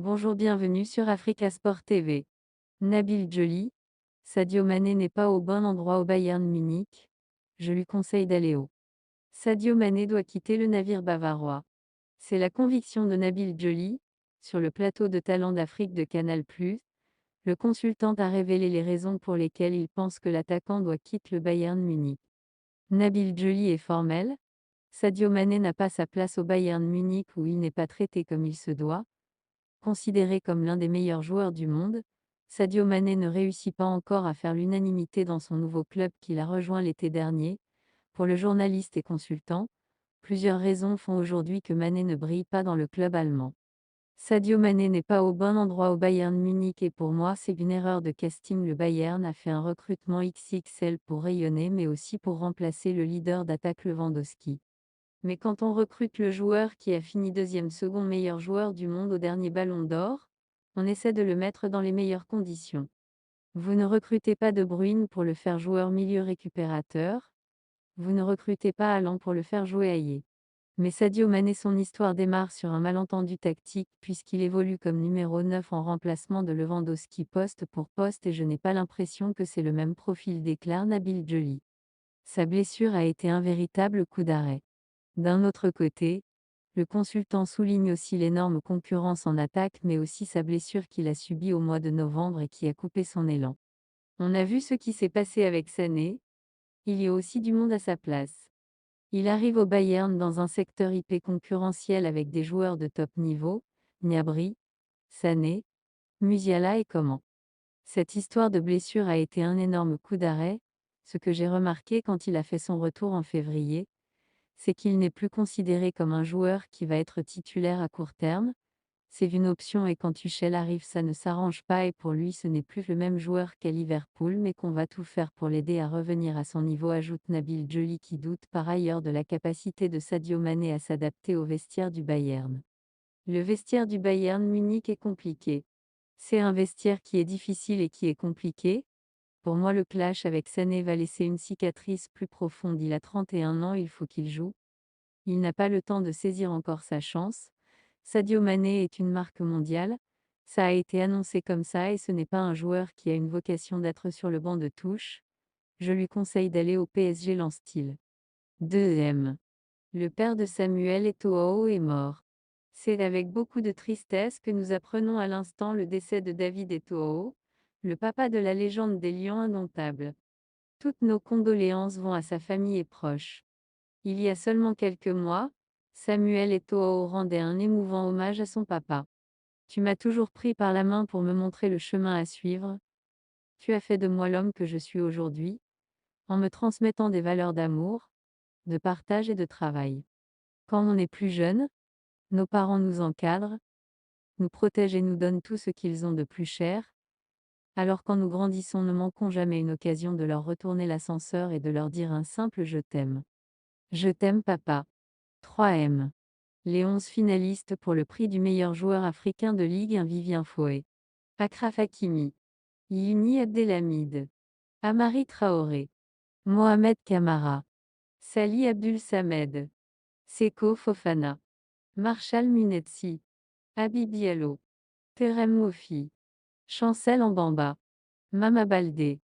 Bonjour, bienvenue sur Africa Sport TV. Nabil Djoli, Sadio Mané n'est pas au bon endroit au Bayern Munich. Je lui conseille d'aller au. Sadio Mané doit quitter le navire bavarois. C'est la conviction de Nabil Djoli, sur le plateau de Talents d'Afrique de Canal+. Le consultant a révélé les raisons pour lesquelles il pense que l'attaquant doit quitter le Bayern Munich. Nabil Djoli est formel. Sadio Mané n'a pas sa place au Bayern Munich où il n'est pas traité comme il se doit. Considéré comme l'un des meilleurs joueurs du monde, Sadio Mané ne réussit pas encore à faire l'unanimité dans son nouveau club qu'il a rejoint l'été dernier. Pour le journaliste et consultant, plusieurs raisons font aujourd'hui que Mané ne brille pas dans le club allemand. Sadio Mané n'est pas au bon endroit au Bayern Munich et pour moi c'est une erreur de casting. Le Bayern a fait un recrutement XXL pour rayonner mais aussi pour remplacer le leader d'attaque Lewandowski. Mais quand on recrute le joueur qui a fini deuxième second meilleur joueur du monde au dernier Ballon d'Or, on essaie de le mettre dans les meilleures conditions. Vous ne recrutez pas De Bruyne pour le faire joueur milieu récupérateur. Vous ne recrutez pas Haaland pour le faire jouer ailier. Mais Sadio Mané, son histoire démarre sur un malentendu tactique puisqu'il évolue comme numéro 9 en remplacement de Lewandowski poste pour poste et je n'ai pas l'impression que c'est le même profil, déclare Nabil Djoli. Sa blessure a été un véritable coup d'arrêt. D'un autre côté, le consultant souligne aussi l'énorme concurrence en attaque mais aussi sa blessure qu'il a subie au mois de novembre et qui a coupé son élan. On a vu ce qui s'est passé avec Sané, il y a aussi du monde à sa place. Il arrive au Bayern dans un secteur IP concurrentiel avec des joueurs de top niveau, Gnabry, Sané, Musiala et Coman. Cette histoire de blessure a été un énorme coup d'arrêt. Ce que j'ai remarqué quand il a fait son retour en février, c'est qu'il n'est plus considéré comme un joueur qui va être titulaire à court terme. C'est une option et quand Tuchel arrive ça ne s'arrange pas et pour lui ce n'est plus le même joueur qu'à Liverpool mais qu'on va tout faire pour l'aider à revenir à son niveau, ajoute Nabil Djoli qui doute par ailleurs de la capacité de Sadio Mané à s'adapter au vestiaire du Bayern. Le vestiaire du Bayern Munich est compliqué. C'est un vestiaire qui est difficile et qui est compliqué. Pour moi le clash avec Sané va laisser une cicatrice plus profonde. Il a 31 ans, il faut qu'il joue. Il n'a pas le temps de saisir encore sa chance. Sadio Mané est une marque mondiale. Ça a été annoncé comme ça et ce n'est pas un joueur qui a une vocation d'être sur le banc de touche. Je lui conseille d'aller au PSG, lance-t-il. 2. Le père de Samuel Eto'o est mort. C'est avec beaucoup de tristesse que nous apprenons à l'instant le décès de David Eto'o, le papa de la légende des Lions indomptables. Toutes nos condoléances vont à sa famille et proches. Il y a seulement quelques mois, Samuel Eto'o rendait un émouvant hommage à son papa. Tu m'as toujours pris par la main pour me montrer le chemin à suivre. Tu as fait de moi l'homme que je suis aujourd'hui, en me transmettant des valeurs d'amour, de partage et de travail. Quand on est plus jeune, nos parents nous encadrent, nous protègent et nous donnent tout ce qu'ils ont de plus cher. Alors quand nous grandissons, ne manquons jamais une occasion de leur retourner l'ascenseur et de leur dire un simple je t'aime. Je t'aime papa. 3M. Les 11 finalistes pour le prix du meilleur joueur africain de Ligue 1: Vivien Foé, Achraf Hakimi, Yuni Abdelhamid, Amari Traoré, Mohamed Kamara, Salih Abdul Samed, Seko Fofana, Marshal Munetsi, Habib Diallo, Terem Mofi, Chancel Mbamba, Mama Baldé.